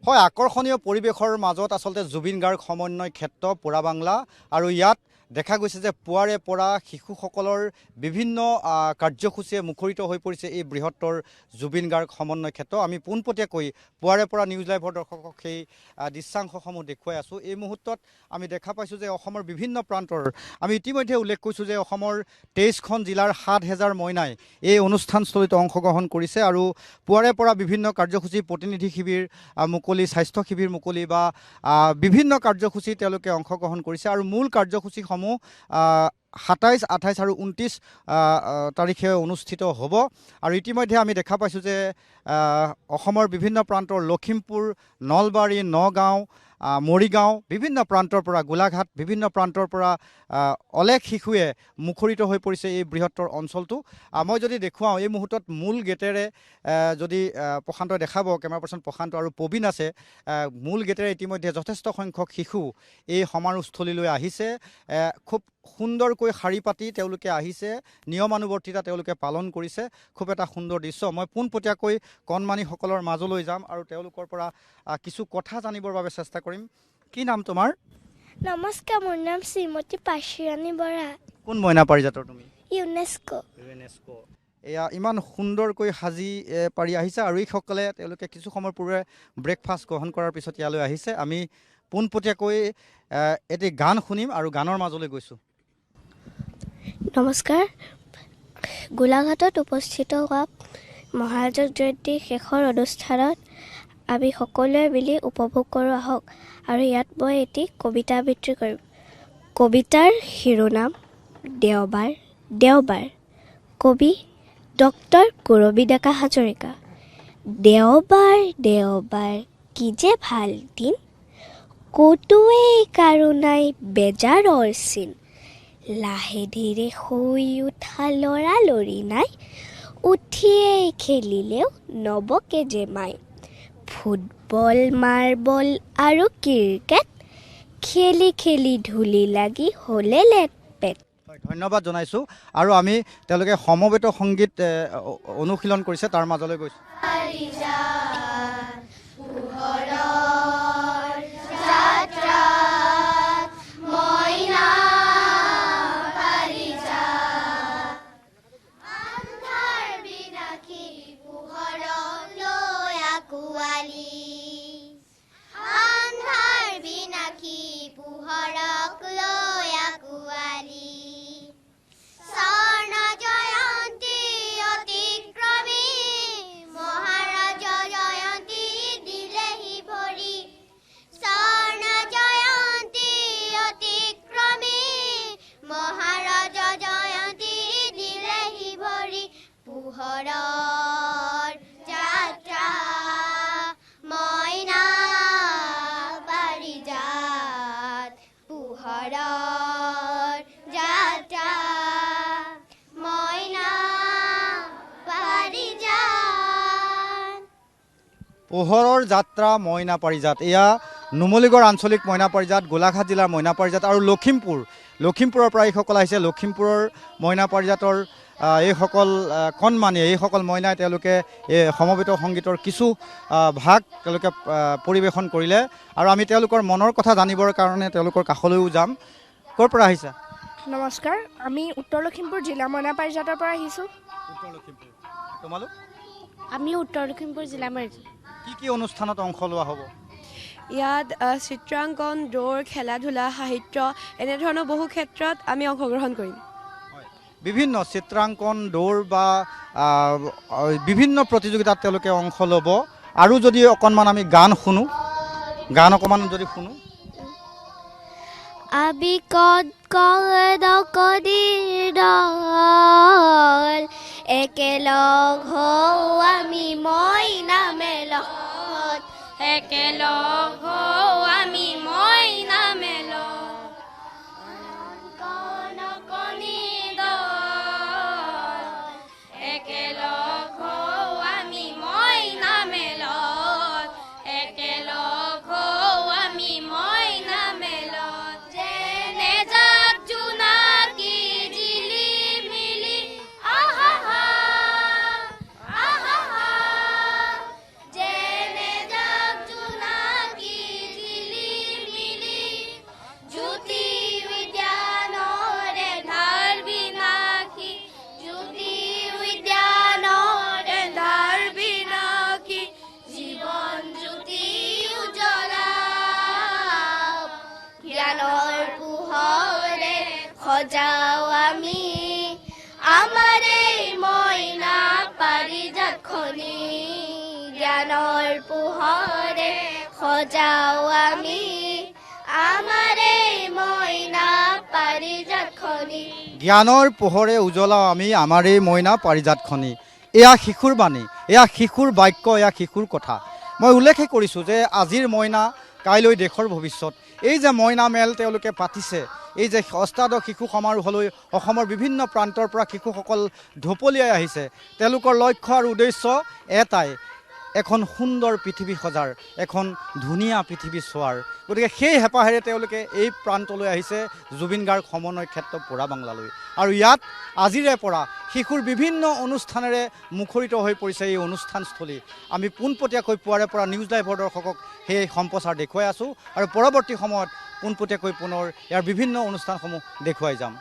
হয়, আকৰ্ষণীয় পৰিৱেশৰ মাজত আচলতে জুবিন গাৰ্গ সমন্বয় ক্ষেত্ৰ পোৰাবাংলা আৰু ইয়াত দেখা গৈছে যে পুৱাৰে পৰা শিশুসকলৰ বিভিন্ন কাৰ্যসূচীয়ে মুখৰিত হৈ পৰিছে এই বৃহত্তৰ জুবিন গাৰ্গ সমন্বয় ক্ষেত্ৰ। আমি পোনপটীয়াকৈ পুৱাৰে পৰা নিউজ লাইভৰ দৰ্শকক সেই দৃশ্যাংশসমূহ দেখুৱাই আছোঁ। এই মুহূৰ্তত আমি দেখা পাইছোঁ যে অসমৰ বিভিন্ন প্ৰান্তৰ আমি ইতিমধ্যে উল্লেখ কৰিছোঁ যে অসমৰ 23খন জিলাৰ 7,000 মইনাই এই অনুষ্ঠানস্থলীত অংশগ্ৰহণ কৰিছে আৰু পুৱাৰে পৰা বিভিন্ন কাৰ্যসূচী প্ৰতিনিধি শিবিৰ মুকলি, স্বাস্থ্য শিবিৰ মুকলি বা বিভিন্ন কাৰ্যসূচী তেওঁলোকে অংশগ্ৰহণ কৰিছে আৰু মূল কাৰ্যসূচীসমূহ 27, 28 আৰু 29 তাৰিখে অনুষ্ঠিত হ'ব। আৰু ইতিমধ্যে আমি দেখা পাইছোঁ যে অসমৰ বিভিন্ন প্ৰান্তৰ লখিমপুৰ, নলবাৰী, নগাঁও, মৰিগাঁও বিভিন্ন প্ৰান্তৰ পৰা, গোলাঘাট বিভিন্ন প্ৰান্তৰ পৰা অলেখ শিশুৱে মুখৰিত হৈ পৰিছে এই বৃহত্তৰ অঞ্চলটো। মই যদি দেখুৱাওঁ এই মুহূৰ্তত মূল গেটেৰে যদি প্ৰশান্তই দেখাব, কেমেৰা পাৰ্চন প্ৰশান্ত আৰু প্ৰবীণ আছে, মূল গেটেৰে ইতিমধ্যে যথেষ্ট সংখ্যক শিশু এই সমাৰোহস্থলীলৈ আহিছে। খুব সুন্দৰকৈ শাৰী পাতি তেওঁলোকে আহিছে, নিয়মানুৱৰ্তিতা তেওঁলোকে পালন কৰিছে। খুব এটা সুন্দৰ দৃশ্য। মই পোনপটীয়াকৈ কণমানিসকলৰ মাজলৈ যাম আৰু তেওঁলোকৰ পৰা কিছু কথা জানিবৰ বাবে চেষ্টা কৰিম। কি নাম তোমাৰ? নমস্কাৰ, মোৰ নাম শ্ৰীমতী পাৰ্চিৰাণী বৰা। কোন মইনা পাৰিজাতৰ তুমি? ইউনেস্কো। এয়া ইমান সুন্দৰকৈ সাজি পাৰি আহিছে আৰু এইসকলে তেওঁলোকে কিছু সময় পূৰ্বে ব্ৰেকফাষ্ট গ্ৰহণ কৰাৰ পিছত ইয়ালৈ আহিছে। আমি পোনপটীয়াকৈ এটি গান শুনিম আৰু গানৰ মাজলৈ গৈছোঁ। নমস্কাৰ, গোলাঘাটত উপস্থিত হোৱা মহাৰাজক জয়ন্তীৰ শেষৰ অনুষ্ঠানত আমি সকলোৱে মিলি উপভোগ কৰোঁ আহক। আৰু ইয়াত মই এটি কবিতা আবৃত্তি কৰিম। কবিতাৰ শিৰোনাম দেওবাৰ দেওবাৰ। কবি ডক্টৰ কুৰবী ডেকা হাজৰিকা। দেওবাৰ দেওবাৰ কি যে ভাল দিন, ক'তোৱেই কাৰো নাই বেজাৰৰ চিন। লাহে ধীৰে শুই উঠা লৰালৰি নাই, উঠিয়েই খেলিলেও নবকে যে মাই। ফুটবল, মাৰ্বল আৰু ক্ৰিকেট খেলি খেলি ধূলি লাগি হ'লে লেট পেট। ধন্যবাদ জনাইছোঁ। আৰু আমি তেওঁলোকে সমবেত সংগীত অনুশীলন কৰিছে তাৰ মাজলৈ গৈছোঁ। পোহৰৰ যাত্ৰা মইনা পাৰিজাত। এয়া নুমলীগড় আঞ্চলিক মইনা পাৰিজাত, গোলাঘাট জিলাৰ মইনা পাৰিজাত আৰু লখিমপুৰৰ পৰা এইসকল আহিছে। লখিমপুৰৰ মইনা পাৰিজাতৰ এইসকল কণমানি, এইসকল মইনাই তেওঁলোকে এই সমবেত সংগীতৰ কিছু ভাগ তেওঁলোকে পৰিৱেশন কৰিলে আৰু আমি তেওঁলোকৰ মনৰ কথা জানিবৰ কাৰণে তেওঁলোকৰ কাষলৈও যাম। ক'ৰ পৰা আহিছা? নমস্কাৰ, আমি উত্তৰ লখিমপুৰ জিলা মইনা পাৰিজাতৰ পৰা আহিছোঁ। উত্তৰ লখিমপুৰ। তোমালোক? আমি উত্তৰ লখিমপুৰ জিলা কি কি অনুষ্ঠানত অংশ লোৱা হ'ব? ইয়াত চিত্ৰাংকন, দৌৰ, খেলা ধূলা, সাহিত্য এনেধৰণৰ বহু ক্ষেত্ৰত আমি অংশগ্ৰহণ কৰিম। বিভিন্ন চিত্ৰাংকন, দৌৰ বা বিভিন্ন প্ৰতিযোগিতাত তেওঁলোকে অংশ ল'ব। আৰু যদি অকণমান আমি গান শুনো, গান অকণমান যদি শুনো। আবি কদ কদিৰ দল, একেলগ হওঁ আমি মইনা মেলত, একেলগ হওঁ আমি মইনা মেলত। সজাও আমি আমাৰ এই মইনা পাৰিজাতখনি জ্ঞানৰ পোহৰে সজাও আমি আমাৰ এই মইনা পাৰিজাতখনি জ্ঞানৰ পোহৰে উজ্বলাও আমি আমাৰ এই মইনা পাৰিজাতখনি এয়া শিশুৰ বাণী এয়া শিশুৰ বাক্য এয়া শিশুৰ কথা মই উল্লেখে কৰিছোঁ যে আজিৰ মইনা কাইলৈ দেশৰ ভৱিষ্যত এই যে মইনা মেল তেওঁলোকে পাতিছে এই যে অষ্টাদশ শিশু সমাৰোহলৈ অসমৰ বিভিন্ন প্ৰান্তৰ পৰা শিশুসকল ঢপলিয়াই আহিছে তেওঁলোকৰ লক্ষ্য আৰু উদ্দেশ্য এটাই এখন সুন্দৰ পৃথিৱী সজাৰ এখন ধুনীয়া পৃথিৱী চোৱাৰ গতিকে সেই হেঁপাহেৰে তেওঁলোকে এই প্ৰান্তলৈ আহিছে জুবিন গাৰ্গ সমন্বয় ক্ষেত্ৰ পোৰা বাংলালৈ আৰু ইয়াত আজিৰে পৰা শিশুৰ বিভিন্ন অনুষ্ঠানেৰে মুখৰিত হৈ পৰিছে এই অনুষ্ঠানস্থলী আমি পোনপটীয়াকৈ পুৱাৰে পৰা নিউজ লাইভৰ দৰ্শকক সেই সম্প্ৰচাৰ দেখুৱাই আছোঁ আৰু পৰৱৰ্তী সময়ত পোনপটীয়াকৈ পুনৰ ইয়াৰ বিভিন্ন অনুষ্ঠানসমূহ দেখুৱাই যাম